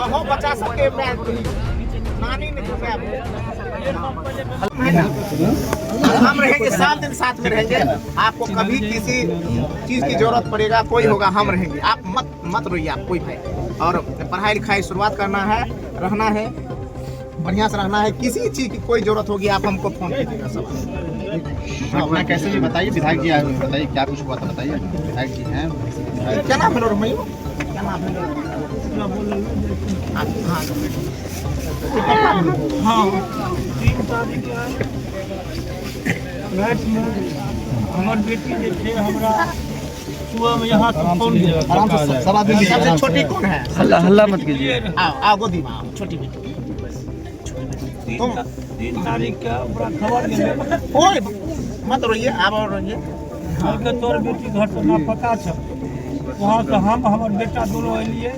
अहो बचा सके मैं नानी ने हम रहेंगे 7 दिन साथ में रहेंगे। आपको कभी किसी चीज की जरूरत पड़ेगा कोई होगा हम रहेंगे। आप मत रोइए आप कोई भाई। और पढ़ाई लिखाई शुरुआत करना है, रहना है, बढ़िया से रहना है। किसी चीज की कोई जरूरत होगी आप हमको फोन कीजिएगा सब। घटना कैसे भी बताइए, विधायक जी आए बताइए क्या कुछ हुआ था बताइए। विधायक जी हैं, क्या नाम है रोमैयो? क्या नाम है? हाँ 3 तारीख रात में हमार बेटी जे थे हमरा सुबह में यहाँ से फोन किया। सबसे छोटी कौन है? हल्ला मत कीजिए। आओ गोदी में आओ, छोटी बेटी। 3 तारीख का बड़ा खबर मिले। ओए मत रोइए, आप और रोइए। के तोर बेटी घर से ना पता छ। वहाँ से हम हमार बेटा दोनों एलिए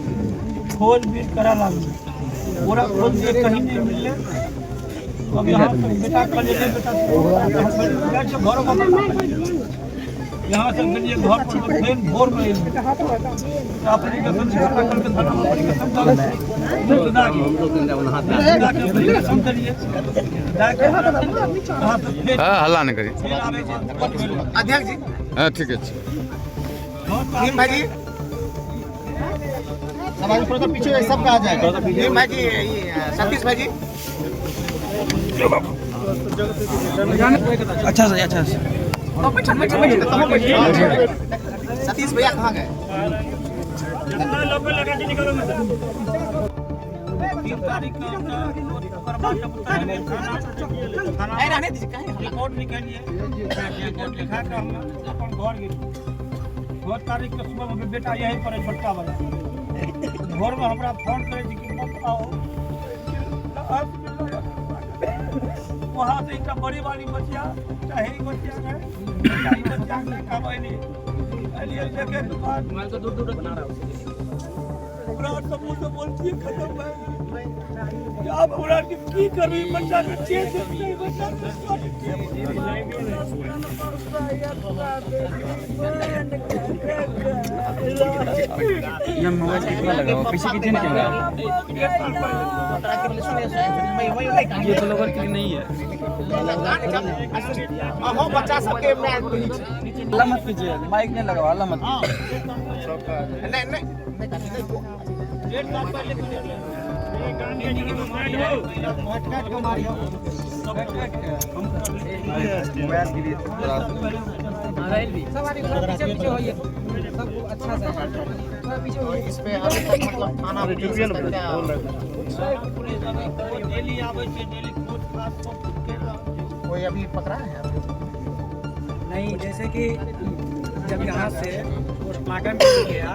खोजबीन करा लागल। पूरा खोज के कहीं नहीं मिले। अब यहाँ से बेटा कल ले बेटा घर यहाँ से गलिए घर पर फिर भोर में एप्लीकेशन करके थाना में एप्लीकेशन हल्ला नहीं करिए। अध्यक्ष जी। हाँ ठीक है। भीम भाई जी थोड़ा सा पीछे सबका आ जाएगा। भीम भाई जी, सतीश भाई जी। अच्छा से अच्छा से। सतीश भैया कहाँ गए? रिपोर्ट निकालिए। रिपोर्ट लिखा के हम अपन घर गेल। 2 तारीख के सुबह में बेटा यहीं पर छोटका वाला घर में हमरा फोन करे कि मत आओ। वहाँ से एक बड़ी वाली बच्चा चाहे बच्चा है बच्चा के कमाई अलिए लेके दुकान माल तो दूर बना रहा है। हमरा सब से बोलती खत्म भाई अब हमरा की करी बच्चा के चेत नहीं बच्चा ये मोबाइल कितना लगा हुआ पीछे कितने नहीं कैमरा ये तो लोगों के लिए नहीं है। अहो बचा सके मैं हल्ला मत कीजिए, माइक नहीं लगा हल्ला मत नहीं डेढ़ साल पहले अच्छा से इस पे अभी तक मतलब खाना डेली आवे छे डेली कोई अभी पकड़ा है नहीं? जैसे कि जब यहाँ से पोस्टमार्टम गया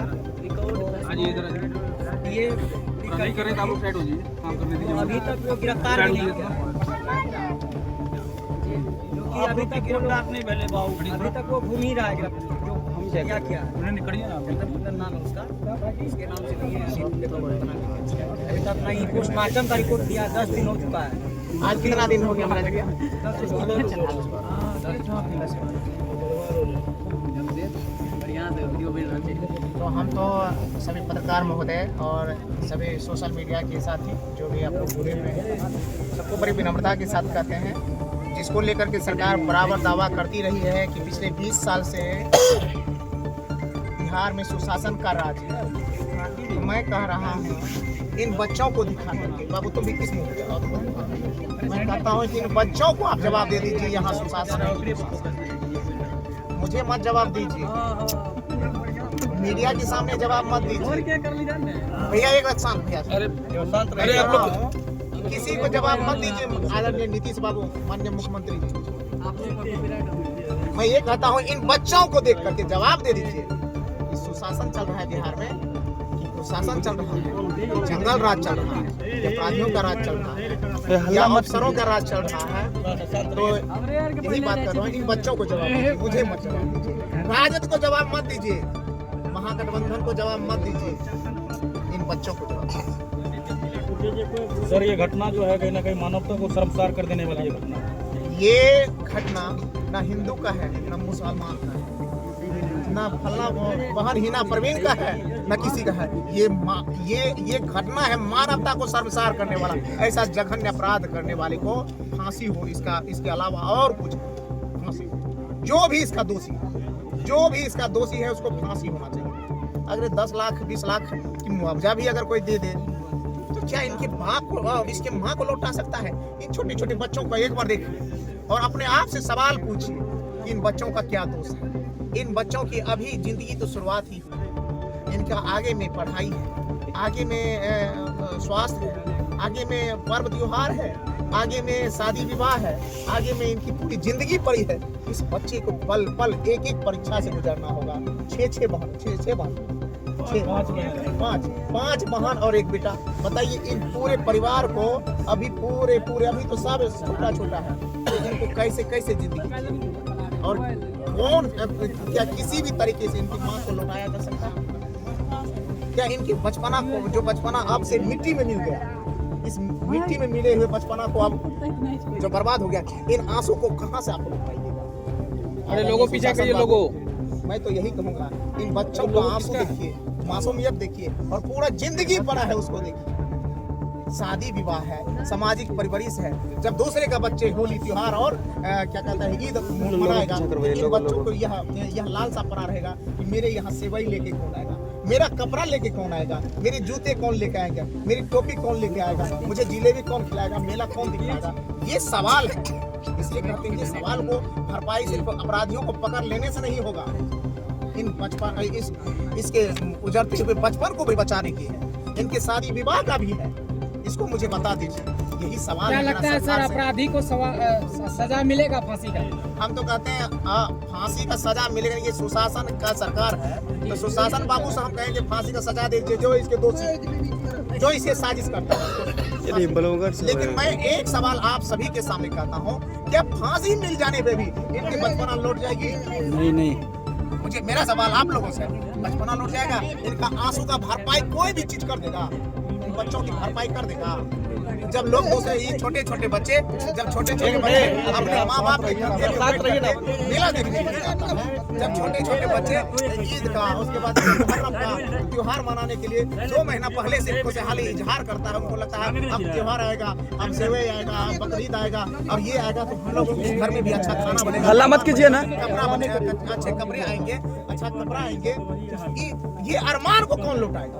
ये नहीं करें तो आप साइड हो जाइए, काम करने दीजिए। अभी तक वो गिरफ्तार नहीं किया। अभी तक गिरफ्तार नहीं भेले बाबू। अभी तक वो घूम ही रहा है जो हम क्या किया उन्हें निकलिए ना नाम है उसका, इसके नाम से नहीं है। अभी तक नहीं पोस्टमार्टम का रिपोर्ट दिया 10 दिन हो चुका है। आज कितना दिन हो गया हमारा जगह? तो हम तो सभी पत्रकार महोदय और सभी सोशल मीडिया के साथी जो भी आप लोग जुड़े हुए हैं सबको बड़ी विनम्रता के साथ कहते हैं, जिसको लेकर के सरकार बराबर दावा करती रही है कि पिछले 20 साल से बिहार में सुशासन का राज है। तो मैं कह रहा हूँ इन बच्चों को दिखा करके, बाबू तुम भी किस मुँह पे जाओ? मैं कहता हूँ कि इन बच्चों को आप जवाब दे दीजिए यहाँ सुशासन है। मुझे मत जवाब दीजिए, मीडिया के सामने जवाब मत दीजिए भैया। एक शांत भैया, अरे आप लोग किसी को जवाब मत दीजिए। आदरणीय नीतीश बाबू, माननीय मुख्यमंत्री जी, मैं ये कहता हूँ इन बच्चों को देख करके जवाब दे दीजिए कि सुशासन चल रहा है बिहार में, कि प्रशासन चल रहा है, जंगल राज चल रहा है, अपराधियों का राज चल रहा है या अफसरों का राज चल रहा है। तो यही बात कर रहा हूँ, इन बच्चों को जवाब दीजिए, मुझे मत जवाब दीजिए, राजद को जवाब मत दीजिए, महागठबंधन को जवाब मत दीजिए, इन बच्चों को जवाब दीजिए। सर ये घटना जो है कहीं ना कहीं मानवता को शर्मसार कर देने वाली ये घटना ना हिंदू का है ना मुसलमान का है, ना फलना बहन हिना परवीन का है, ना किसी का है। ये घटना है मानवता को शर्मसार करने वाला। ऐसा जघन्य अपराध करने वाले को फांसी हो, इसके अलावा और कुछ फांसी हो। जो भी इसका दोषी है उसको फांसी होना चाहिए। अगर 10 लाख 20 लाख की मुआवजा भी अगर कोई दे दे तो क्या इनकी इसके माँ को लौटा सकता है? इन छोटे छोटे बच्चों को एक बार देखिए और अपने आप से सवाल पूछिए कि इन बच्चों का क्या दोष है। इन बच्चों की अभी जिंदगी तो शुरुआत ही हुई। इनका आगे में पढ़ाई है, आगे में स्वास्थ्य है, आगे में पर्व त्योहार है, आगे में शादी विवाह है, आगे में इनकी पूरी जिंदगी पड़ी है। इस बच्चे को पल पल एक एक परीक्षा से गुजरना होगा। 5 बहन और एक बेटा। बताइए इन पूरे परिवार को अभी पूरे अभी तो सब छोटा है, इनको कैसे जिंदगी और कौन क्या किसी भी तरीके से इनकी माँ को लौटाया जा सकता है? क्या इनकी बचपना को, जो बचपना अब से मिट्टी में मिल गया, इस मिट्टी में मिले हुए बचपना को अब जो बर्बाद हो गया, इन आंसू को कहां से आप लौटाइएगा? अरे लोगों पीछे करिए लोगों। मैं तो यही कहूंगा, इन बच्चों को आंसू देखिए, मासूमियत देखिए और पूरा जिंदगी पड़ा है उसको देखिए। शादी विवाह है, सामाजिक परिवेश है। जब दूसरे का बच्चे होली त्योहार और क्या कहता है ईद मनाएगा, इन बच्चों को यह लालसा पड़ा रहेगा कि मेरे यहाँ सेवई लेके कौन आएगा, मेरा कपड़ा लेके कौन आएगा, मेरे जूते कौन लेके आएगा, मेरी टोपी कौन लेके आएगा, मुझे जिलेबी कौन खिलाएगा, मेला कौन दिखाएगा। ये सवाल है। इसलिए कहते हैं ये सवाल को भरपाई सिर्फ अपराधियों को पकड़ लेने से नहीं होगा, इन बचपन इसके उजड़ते हुए बचपन को भी बचाने की है। इनके शादी विवाह का भी है, इसको मुझे बता दीजिए। यही सवाल क्या है लगता है सर, अपराधी को सजा मिलेगा फांसी का? हम तो कहते हैं फांसी का सजा मिलेगा। ये सुशासन का सरकार है तो सुशासन बाबू से हम कहेंगे फांसी का सजा दीजिए जो इसके दोषी, जो इसे साजिश करता है। लेकिन मैं एक सवाल आप सभी के सामने कहता हूँ, क्या फांसी मिल जाने पे भी इनकी बचपना लौट जाएगी? नहीं। मुझे मेरा सवाल आप लोगों से, बचपना लौट जाएगा? इनका आंसू का भरपाई कोई भी चीज कर देगा, बच्चों की भरपाई कर देगा। जब लोग दूसरे ये छोटे छोटे बच्चे अपने माँ बाप मेला देखने के लिए जाता है, जब छोटे छोटे बच्चे ईद का उसके बाद मुहर्रम का त्योहार मनाने के लिए 2 महीना पहले से खुशहाली इजहार करता है, उनको लगता है अब त्योहार आएगा, अब सेवई आएगा, अब बकरीद आएगा और ये आएगा तो हम लोग घर में भी अच्छा खाना बनेगा, हल्ला मत कीजिए ना, कपड़ा बनेगा, अच्छे कपड़े आएंगे, अच्छा कपड़ा आएंगे। ये अरमान को कौन लौटाएगा?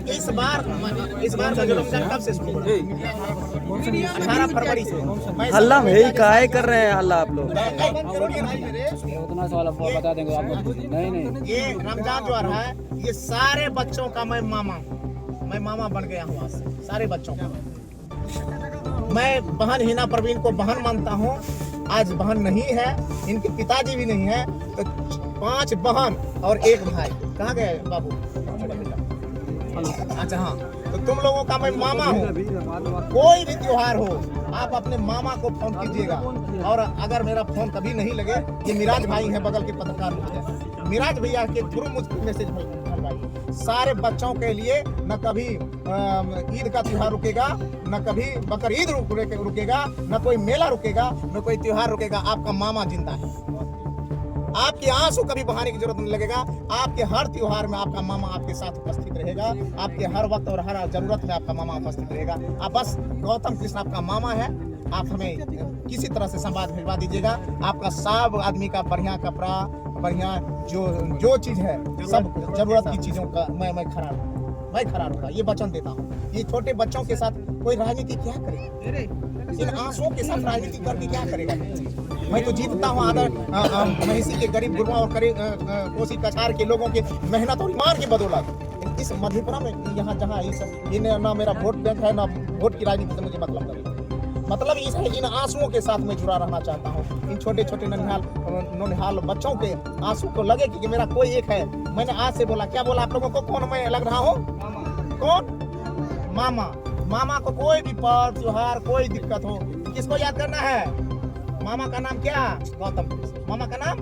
इस बार का जो रमजान कब से शुरू हुआ? 18 फरवरी से। हल्ला भाई काहे कर रहे हैं हल्ला आप लोग? उतना सवाल आपको बता देंगे आपको। नहीं ये रमजान जो आ रहा है, ये सारे बच्चों का मैं मामा बन गया हूँ। सारे बच्चों का मैं बहन हिना परवीन को बहन मानता हूँ। आज बहन नहीं है, इनके पिताजी भी नहीं है, तो 5 बहन और 1 भाई। कहाँ गए बाबू? अच्छा हाँ, तो तुम लोगों का मैं मामा हूँ। कोई भी त्योहार हो आप अपने मामा को फोन कीजिएगा, और अगर मेरा फोन कभी नहीं लगे, ये मिराज भाई हैं बगल के पत्रकार लोग, मिराज भैया के थ्रू मुझको मैसेज भेजवाइए। सारे बच्चों के लिए न कभी ईद का त्योहार रुकेगा, न कभी बकरीद रुकेगा, न कोई मेला रुकेगा, न कोई त्योहार रुकेगा। आपका मामा जिंदा है, आपके आंसू कभी बहाने की जरूरत नहीं लगेगा। आपके हर त्योहार में आपका मामा आपके साथ उपस्थित रहेगा, आपके हर वक्त और हर जरूरत में आपका मामा उपस्थित रहेगा। आप बस गौतम कृष्ण आपका मामा है, आप हमें किसी तरह से संवाद भिजवा दीजिएगा। आपका सब आदमी का बढ़िया कपड़ा, बढ़िया जो चीज है, सब जरूरत की चीजों का मैं खड़ा रहूंगा, ये वचन देता हूँ। ये छोटे बच्चों के साथ कोई राजनीति क्या करेगा? इन आंसुओं के साथ राजनीति करके क्या करेगा? मैं तो जीतता हूँ आदर महिषी के गरीब गुरबा और कोसी कछार के लोगों के मेहनत और ईमान की बदौलत इस मधेपुरा में यहाँ जहाँ ना मेरा वोट बैंक है, ना वोट की राजनीति से मुझे मतलब इस है। इन आंसुओं के साथ मैं जुड़ा रहना चाहता हूँ। इन छोटे छोटे नन्हाल बच्चों के आंसू को लगे कि मेरा कोई एक है। मैंने आज से बोला, क्या बोला आप लोगों को? कौन मैं लग रहा हूँ? कौन? मामा को कोई भी पर्व त्योहार कोई दिक्कत हो, किसको याद करना है? मामा का नाम क्या? गौतम कृष्ण। मामा का नाम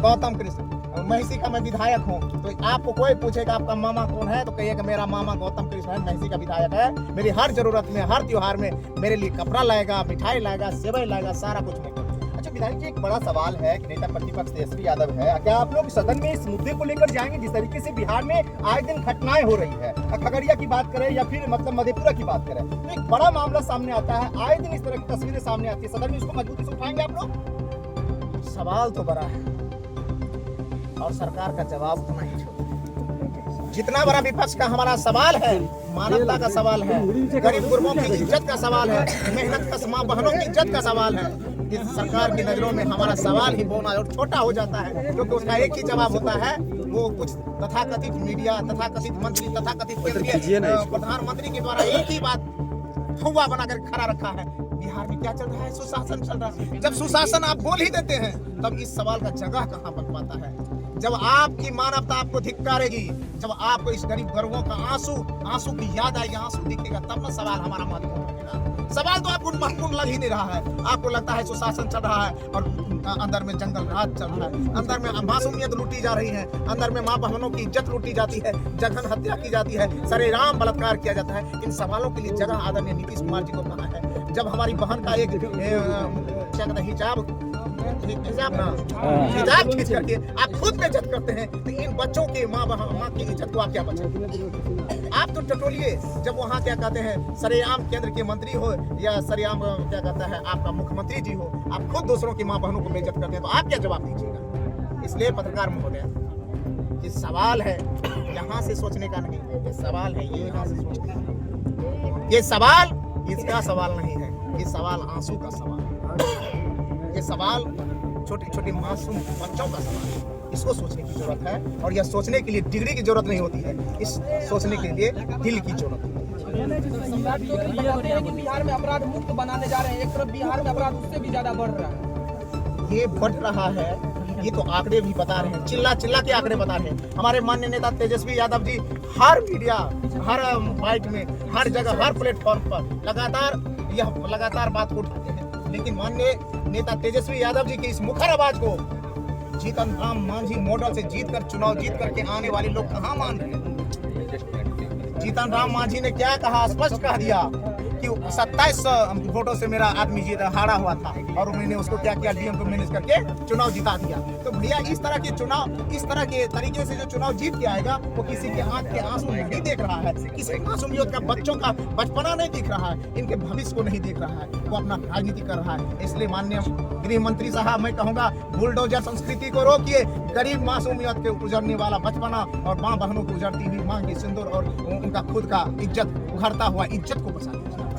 गौतम कृष्ण। महिषी का मैं विधायक हूँ, तो आपको कोई पूछेगा आपका मामा कौन है, तो कहिएगा मेरा मामा गौतम कृष्ण है, महिषी का विधायक है। मेरी हर जरूरत में, हर त्योहार में मेरे लिए कपड़ा लाएगा, मिठाई लाएगा, सेवई लाएगा, सारा कुछ मैं करूँगा। अच्छा विधायक जी, एक बड़ा सवाल है कि नेता प्रतिपक्ष तेजस्वी यादव है, क्या आप लोग सदन में इस मुद्दे को लेकर जाएंगे? जिस तरीके से बिहार में आए दिन घटनाएं हो रही है, खगड़िया की बात करें या फिर मतलब मधेपुरा की बात करें, तो एक बड़ा मामला सामने आता है, आए दिन इस तरह की तस्वीरें सामने आती है, सदन में इसको मजबूती से उठाएंगे आप लोग? सवाल तो बड़ा है और सरकार का जवाब उतना ही छोटा। जितना बड़ा विपक्ष का हमारा सवाल है, मानवता का सवाल है, गरीब गुरबों की इज्जत का सवाल है, मेहनत कश माँ बहनों की इज्जत का सवाल है, इस सरकार की नजरों में हमारा सवाल ही बोना और छोटा हो जाता है, क्योंकि उसका एक ही जवाब होता है, वो कुछ तथाकथित मीडिया, तथाकथित मंत्री, तथाकथित केंद्रीय प्रधानमंत्री के द्वारा एक ही बात फुआ बनाकर खड़ा रखा है। बिहार में क्या चल रहा है? सुशासन चल रहा है। जब सुशासन आप बोल ही देते हैं, तब इस सवाल का जगह कहाँ बन पाता है? जब आपकी मानवता आपको धिक्कारेगी, जब आपको इस गरीब गरीबों का आंसू की याद आएगी, आंसू दिखेगा, तब ना सवाल हमारा महत्वपूर्ण लगेगा। सवाल तो आपको महत्वपूर्ण लग ही नहीं रहा है। आपको लगता है सुशासन चल रहा है और अंदर में जंगल राज चल रहा है, अंदर में मासूमियत लूटी जा रही है, अंदर में माँ बहनों की इज्जत लूटी जाती है, जघन हत्या की जाती है, सरेआम बलात्कार किया जाता है। इन सवालों के लिए जगह आदरणीय नीतीश कुमार जी को कहा है। जब हमारी बहन का एक क्या कहते हैं हिजाब खींच करके आप खुद बेइज्जत करते हैं, तो इन बच्चों के माँ की इज्जत को आप क्या बचाएंगे? आप तो टटोलिए, जब वहाँ क्या कहते हैं सरेआम केंद्र के मंत्री हो या सरेआम क्या कहता है आपका मुख्यमंत्री जी हो, आप खुद दूसरों की माँ बहनों को बेइज्जत करते हैं, तो आप क्या जवाब दीजिएगा? इसलिए पत्रकार महोदय, ये सवाल है यहाँ से सोचने का नहीं, ये सवाल है ये यहाँ से सोचने का। ये सवाल इसका सवाल नहीं है, ये सवाल आंसू का सवाल है, ये सवाल छोटी छोटी मासूम बच्चों का सवाल है। इसको सोचने की जरूरत है, और यह सोचने के लिए डिग्री की जरूरत नहीं होती है, इस सोचने के लिए दिल की जरूरत है। बिहार में अपराध मुक्त बनाने जा रहे हैं, एक तरफ बिहार में अपराध उससे भी ज्यादा बढ़ रहा है। ये बढ़ रहा है, ये तो आंकड़े भी बता रहे हैं, चिल्ला चिल्ला के आंकड़े बता रहे हैं। हमारे माननीय नेता तेजस्वी यादव जी हर मीडिया, हर बाइट में, हर जगह, हर प्लेटफॉर्म पर लगातार बात उठाते हैं, लेकिन माननीय नेता तेजस्वी यादव जी की इस मुखर आवाज को जीतन राम मांझी मॉडल से चुनाव जीत करके आने वाले लोग कहाँ मान रहे हैं? जीतन राम मांझी ने क्या कहा? स्पष्ट कह दिया कि 27 वोटों से मेरा आदमी हारा हुआ था और उन्होंने उसको क्या किया, डीएम को मैनेज करके चुनाव जिता दिया। तो भैया इस तरह के चुनाव, इस तरह के तरीके से जो चुनाव जीत के आएगा, वो किसी के आंख के आंसू नहीं देख रहा है, किसी मासूमियत का बच्चों का बचपना नहीं दिख रहा है, इनके भविष्य को नहीं देख रहा है, वो अपना राजनीति कर रहा है। इसलिए माननीय गृह मंत्री साहब, मैं कहूँगा बुलडोजर संस्कृति को रोकिए, गरीब मासूमियत के उजड़ने वाला बचपना और माँ बहनों को उजड़ती हुई माँ की सिंदूर और उनका खुद का इज्जत उभरता हुआ इज्जत को बचा दीजिए।